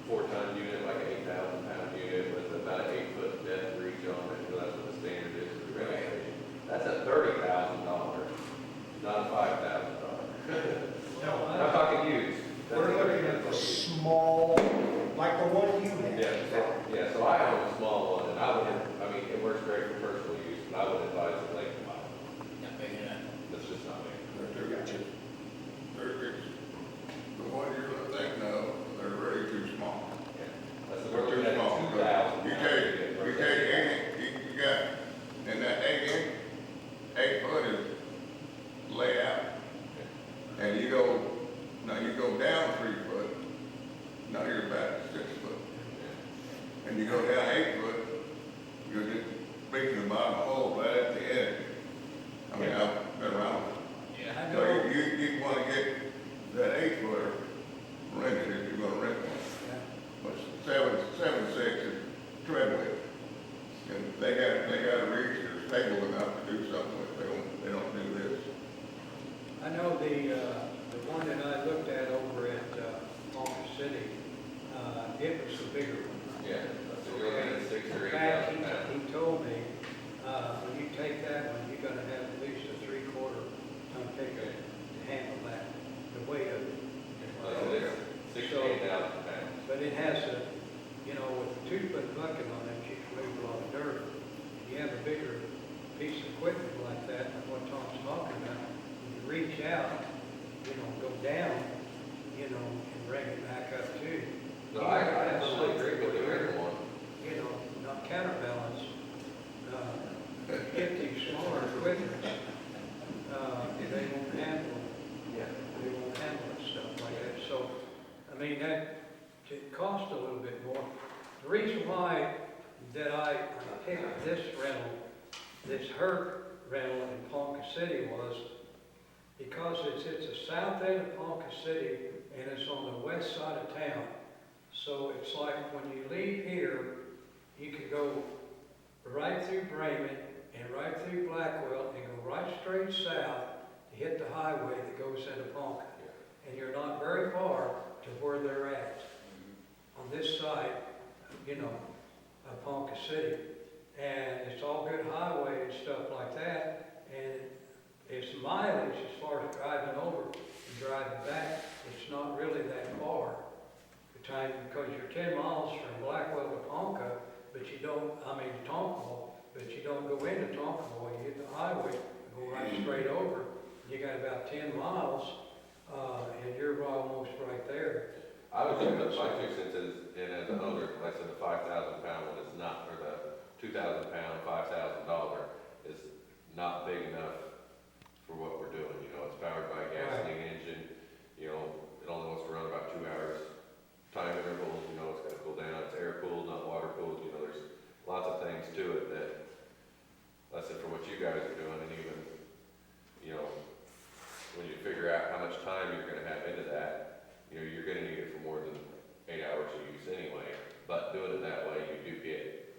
4-ton unit, like an That's just not me. The one you're thinking of, they're really too small. Yeah. That's the They're too word, small. 2,000. You take you got, and that 8 foot is laid out. And you go down 3 foot, now you're back to 6 foot. And you go down 8 foot, you're just reaching the bottom hole right at the edge. I mean, I've been around. Yeah, I So know. you wanna get that 8 footer rented if you're gonna rent one. Yeah. But 7.6 is tread width. And they gotta reach or stable enough to do something with, they don't do this. I know the one that I looked at over at Ponca City, it was the bigger one. Yeah, so you're looking at 6 or In 8,000 fact, pounds. he told me, when you take that one, you're gonna have at least a 3/4 ton pickup to handle that, the weight of it. So it's 6 to 8,000 pounds. But it has a, with a 2-foot bucket on it, you can move a lot of dirt. You have a bigger piece of equipment like that, like what Tom's talking about, you reach out, go down, and bring it back up too. No, I totally agree with the original one. Not counterbalance, get these smaller equipment, they won't handle, they won't handle stuff like that. So, I mean, it costs a little bit more. The reason why that I picked this rental, this Herc rental in Ponca City was because it's the south end of Ponca City and it's on the west side of town. So it's like when you leave here, you could go right through Bremen and right through Blackwell and go right straight south to hit the highway that goes into Ponca. And you're not very far to where they're at on this side, of Ponca City. And it's all good highway and stuff like that. And it's mileage as far as driving over and driving back. It's not really that far. Because you're 10 miles from Blackwell to Ponca, but you don't, Tonkaville, but you don't go into Tonkaville. You hit the highway, go right straight over. You got about 10 miles, and you're almost right there. I would think that my 2 cents is, and as an owner, like I said, the 5,000 pound one is not, or the 2,000 pound, $5,000 is not big enough for what we're doing. It's powered by a gasoline engine, it only wants to run about 2 hours. Time intervals, it's got to cool down, it's air cooled, not water cooled, there's lots of things to it that, that's it for what you guys are doing, and even, when you figure out how much time you're gonna have into that, you're gonna need it for more than 8 hours of use anyway, but doing it that way,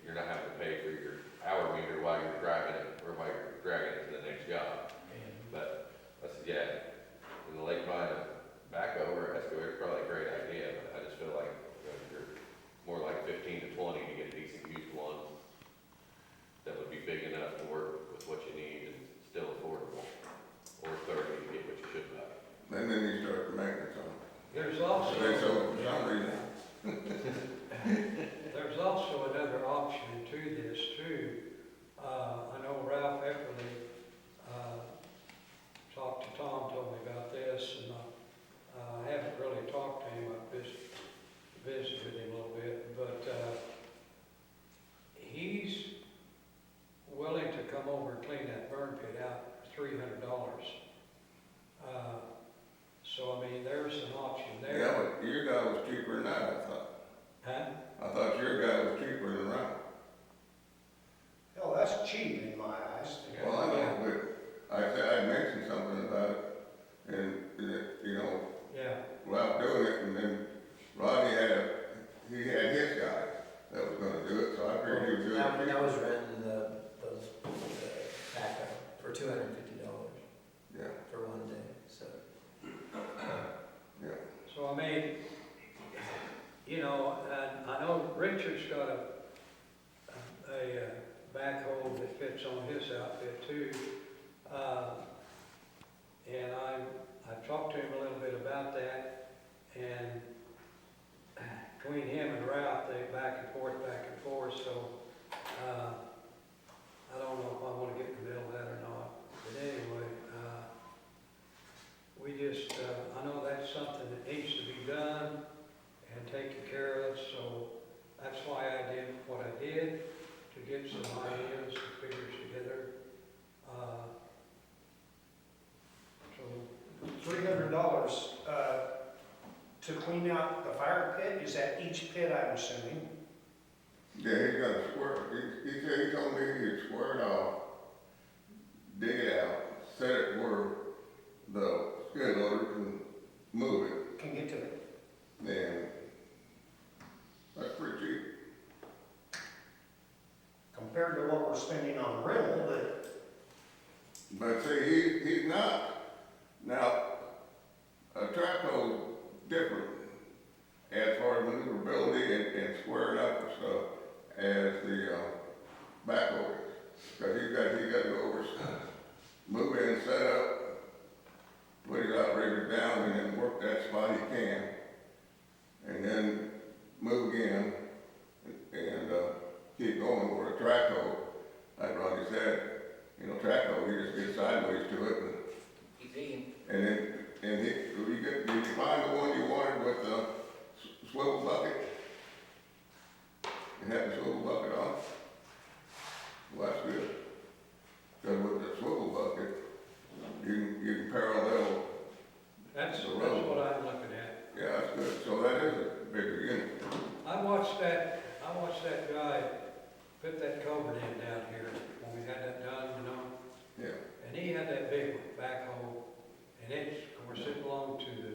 you're not having to pay for your hour meter while you're driving it, or while you're dragging it to the next job. But, I said, in the lake buying a backhoe or excavator is probably a great idea, but I just feel like you're more like 15 to 20 to get a decent used one that would be big enough to work with what you need and still affordable, or 30 to get what you should buy. And then you start the maintenance on it. There's So also, they sell it for some reason. there's also another option to this too. I know Ralph Epperly, talked to Tom, told me about this, and I haven't really talked to him. I've just visited with him a little bit, but he's willing to come over and clean that burn pit out for $300. So, there's an option there. Yeah, but your guy was cheaper than that, I thought. Huh? I thought your guy was cheaper than Ralph. Hell, that's cheap in my eyes. Well, I know, but I mentioned something about it, and, Yeah. Ralph doing it, and then Rodney he had his guy that was gonna do it, so I figured he was doing it. That was renting the backhoe for $250 Yeah, for one day, so. yeah. So, and I know Richard's got a backhoe that fits on his outfit too. And I talked to him a little bit about that, and between him and Ralph, they back and forth, so, I don't know if I wanna get in the middle of that or not, but anyway, taken care of, so that's why I did what I did, to get some ideas and figures together. So, $300, to clean out the fire pit, is that each pit, I'm assuming? Yeah, he got to square, he said, he told me he'd square it off, dig it out, set it where the skid loader can move it, Can get to it. and that's pretty cheap. Compared to what we're spending on rental, But see, he's not, now, a track hole different as far as maneuverability and squaring up and stuff as the, backhoe is. Cause he got to go over, move in, set up, put his outriggers down and then work that spot he can. And then move again and, keep going where a track hole, like Ronnie said, you know, track hole, you just get sideways to it and Keep digging. and then, did you find the one you wanted with the swivel bucket? It had the swivel bucket on it? Well, that's good. Because with the swivel bucket, you can parallel, that's The what road. I'm looking at. yeah, that's good. So that is a bigger unit. I watched that guy put that culvert in down here when we had that done, you know, Yeah, and he had that big backhoe, and it's, of course, it belonged to the,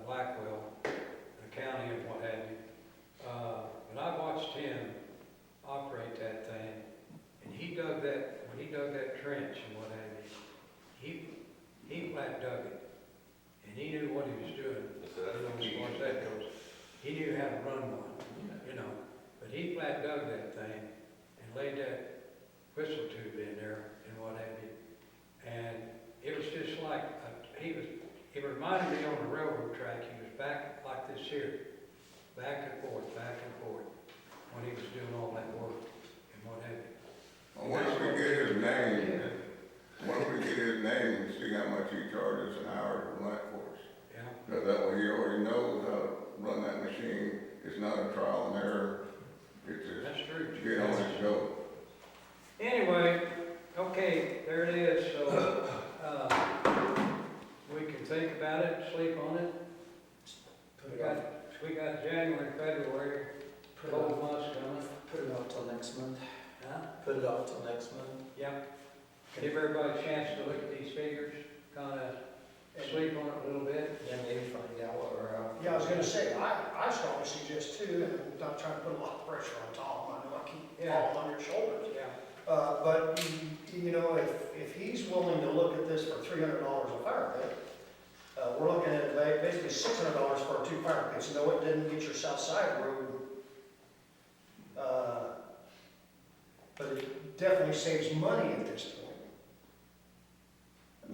Blackwell, the county and what have you. But I watched him operate that thing, and he dug that, when he dug that trench and what have you, he flat dug it, and he knew what he was doing. So that's You know, the as key. far as that goes, he knew how to run one, you know, but he flat dug that thing and laid that whistle tube in there and what have you. And it was just like, it reminded me on the railroad track, he was back like this here, back and forth, when he was doing all that work and what have you. I wonder if we get his name, I wonder if we get his name and see how much he charges an hour to run that for us. Yeah, Because that way he already knows how to run that machine. It's not a trial and error. It's just that's true. get on and go. Anyway, okay, there it is, so, we can think about it, sleep on it. Put it off, We got January, February, put it cold off, months coming. put it off till next month. Huh? Put it off till next month. Yep. Give everybody a chance to look at these figures, kinda sleep on it a little bit. Then maybe find out what we're out. yeah, I was gonna say, I strongly suggest too, and I'm not trying to put a lot of pressure on Tom, I know I keep Yeah. falling on your shoulders. Yeah. But, you know, if he's willing to look at this for $300 a fire pit, we're looking at basically $600 for 2 fire pits. No, it didn't get your south side road, but it definitely saves money at this point.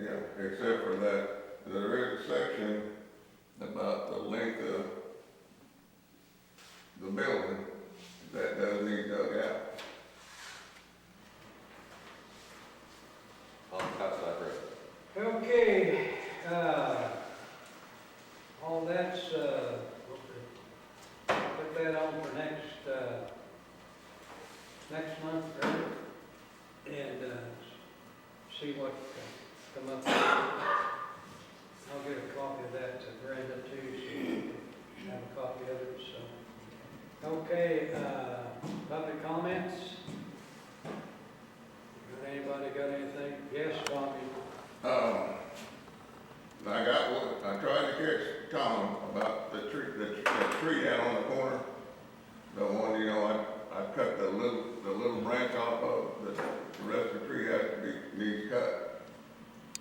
Yeah, except for that, there is a section about the length of the building that does need dug out. On the outside road. Okay, all that's, put that on for next month, right? And, see what come up with. I'll get a copy of that to Brenda too, so you can have a copy of it, so. Okay, public comments? Anybody got anything? Yes, Bobby? I got one, I tried to catch Tom about the tree down on the corner. The one, you know, I cut the little branch off of, the rest of the tree has to needs cut.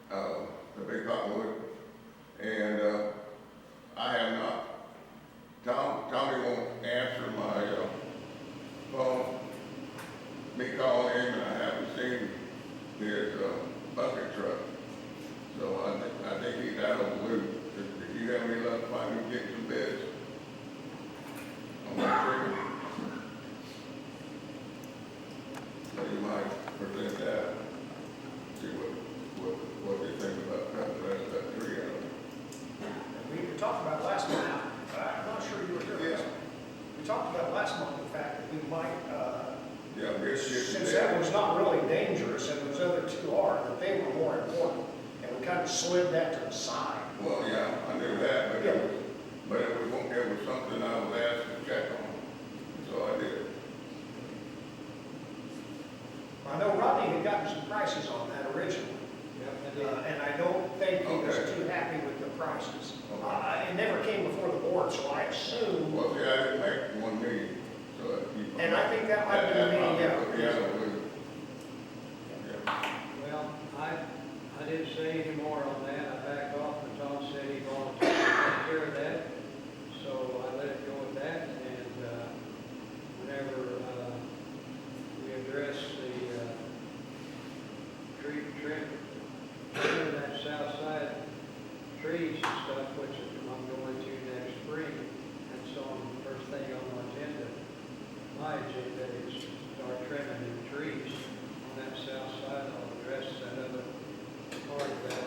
The big cottonwood. And, I have not, Tommy won't answer my, phone. Me calling him and I haven't seen his, bucket truck. So I think he's out of the loop. If you have any luck finding, getting some bids. slid that to the side. Well, yeah, I knew that, but Yeah. it was something I was asked to check on, so I did. I know Rodney had gotten some prices on that originally, and I don't think he was Okay. too happy with the prices. Okay. It never came before the board, so I assume, Well, see, I didn't make one meeting, so. and I think that might be the meeting, Yeah, yeah. Well, I didn't say any more on that, I backed off, and Tom said he volunteered to take care of that, so I let it go with that, and, whenever, we address the, tree trim, that south side trees and stuff, which I'm going to next spring, and so on, the first thing on the agenda, my agenda is start trimming the trees on that south side, I'll address that other part of that.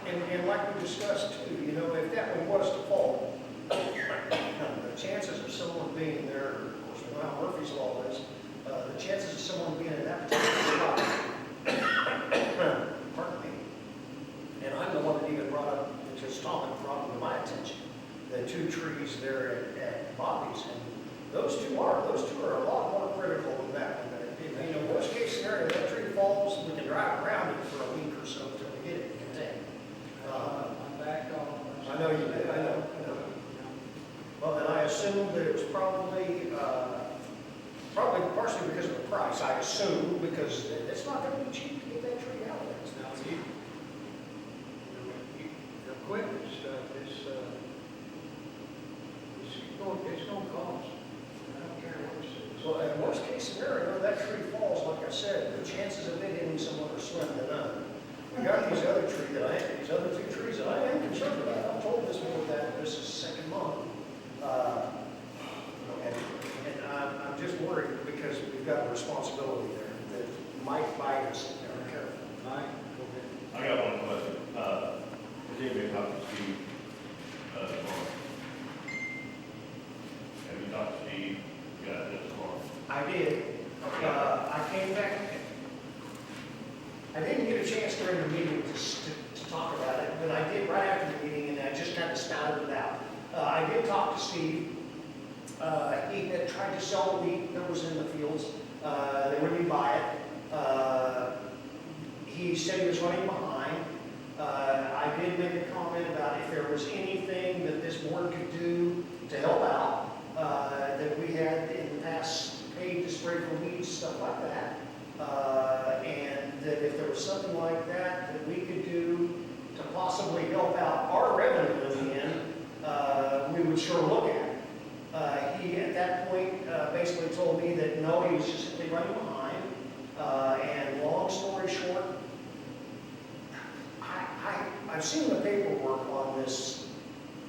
And like we discussed too, you know, if that one was to fall, the chances of someone being there, of course, we know how Murphy's Law is, the chances of someone being in that particular spot, pardon me, and I'm the one that even brought up, because Tom had brought them to my attention, the two trees there at Bobby's, and those two are a lot more critical than that one. You know, worst case scenario, that tree falls, we can drive around it for a week or so until we get it contained. I backed off. I know you did, I know. Well, and I assume that it was probably partially because of the price, I assume, because it's not gonna be cheap to get that tree out there. Now, the equipment stuff, it's gonna cost. I don't care what it is. So in worst case scenario, that tree falls, like I said, the chances of it hitting someone are slim to none. We got these other two trees that I am concerned about. I've told this board that this is second month. And I'm just worried because we've got a responsibility there that might bite us if we're not careful. Mike, go ahead. I got one question. Has anybody talked to Steve, tomorrow? Have you talked to Steve? You got this tomorrow? I did. I came back. I didn't get a chance during the meeting to talk about it, but I did right after the meeting, and I just kind of spouted it out. I did talk to Steve. He had tried to sell the wheat that was in the fields. They wouldn't buy it. He said he was running behind. I did make a comment about if there was anything that this board could do to help out, that we had in the past paid to spray for weeds, stuff like that. And that if there was something like that that we could do to possibly help out our revenue in the end, we would sure look at it. He, at that point, basically told me that no, he was just simply running behind. And long story short, I've seen the paperwork on this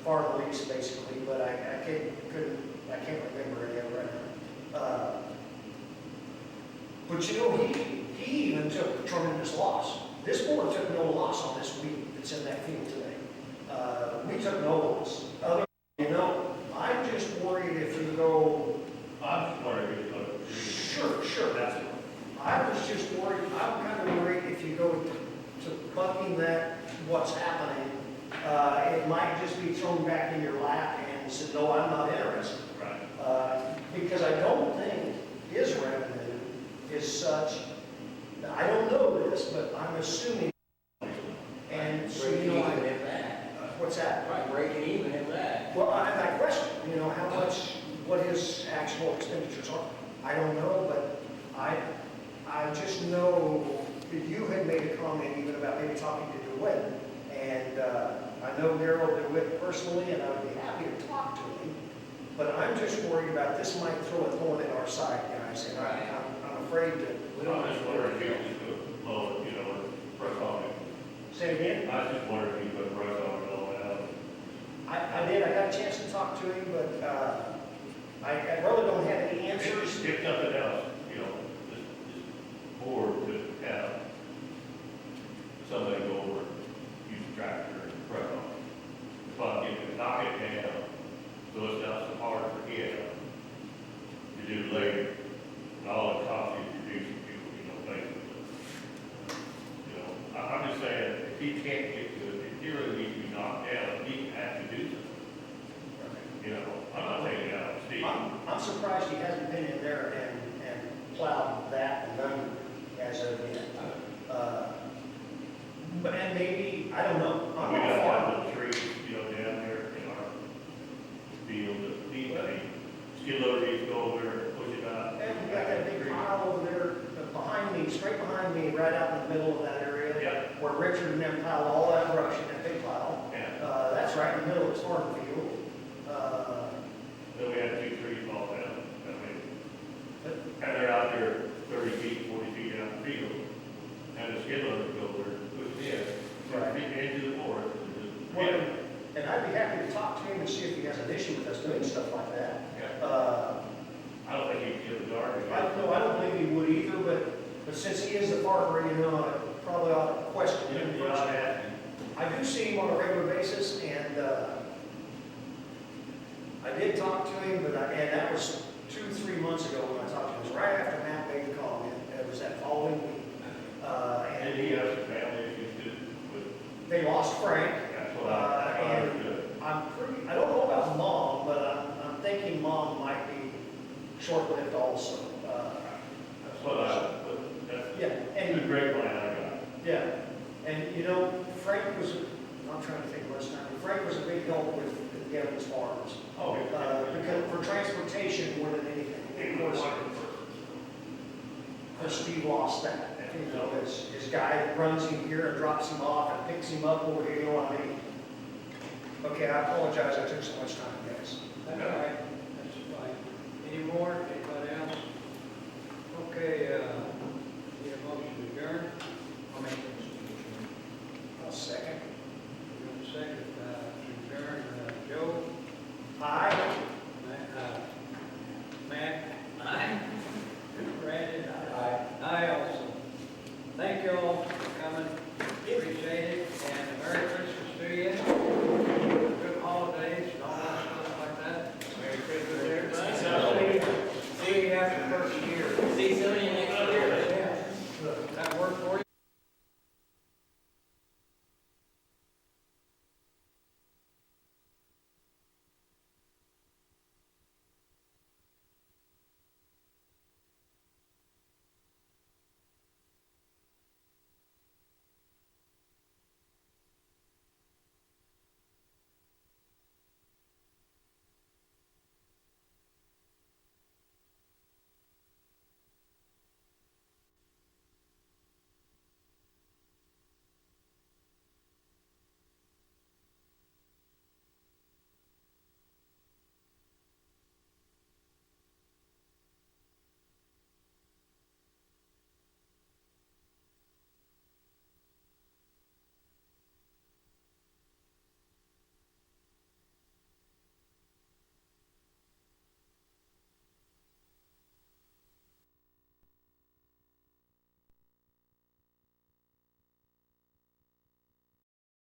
farm lease basically, but I can't remember any of it right now. But you know, he even took a tremendous loss. This board took no loss on this wheat that's in that field today. We took no loss. You know, I'm just worried if you go. I'm just wondering if you look. Sure, that's what. I was just worried, I'm kind of worried if you go to bucking that, what's happening, it might just be thrown back in your lap and said, no, I'm not interested. Right. Because I don't think his revenue is such, I don't know this, but I'm assuming, and so, you know, Even in that. what's that? Right, breaking even in that. Well, I question, you know, how much, what his actual expenditures are. I don't know, but I just know that you had made a comment even about maybe talking to DeWitt. And I know Darrell DeWitt personally, and I would be happy to talk to him. But I'm just worried about this might throw a thorn in our side, guys, and I'm afraid to. I'm just wondering if you just lower, you know, brush on it. Say again? I was just wondering if you put brush on it all out. I did, I got a chance to talk to him, but I really don't have any answers. If nothing else, you know, this board to have somebody go over and use a tractor and brush on it. If I get to knock it down, so it's not so hard to get to do later. And all it costs you to do some people, you know, basically. You know, I'm just saying, if surprised he hasn't been in there and plowed that and done as of yet. But, and maybe, I don't know, I'm We not got a farmer. down the trees, down there in our field, skid loader needs to go over there and push it out. And we got that big pile over there behind me, straight behind me, right out in the middle of that area. Yep. Where Richard and them piled all that brush in that big pile. Yeah. That's right in the middle of the farm field. Then we had 2 trees fall down, and they're out there 30 feet, 40 feet out in the field. And the skid loader go over and push it Right. into the forest. Well, and I'd be happy to talk to him and see if he has an issue with us doing stuff like that. I don't think he'd get the garbage. I don't believe he would either, but since he is the farmer, I probably ought to question him You ought first. to ask him. I do see him on a regular basis, and I did talk to him, and that was 2-3 months ago when I talked to him. It was right after Matt made the comment. It was that following week. And And he has some family issues too, with, they lost Frank. that's what I And understood. I don't know about Mom, but I'm thinking Mom might be short-lived also. That's what that's Yeah, and the grapevine I got. yeah, and Frank was, I'm trying to think of last time, Frank was a big help with Gavin's Farms. Oh, Because for transportation more than anything. Of course, Steve lost that. His guy that runs him here and drops him off and picks him up over here, I mean. Okay, I apologize, I took so much time, guys. That's all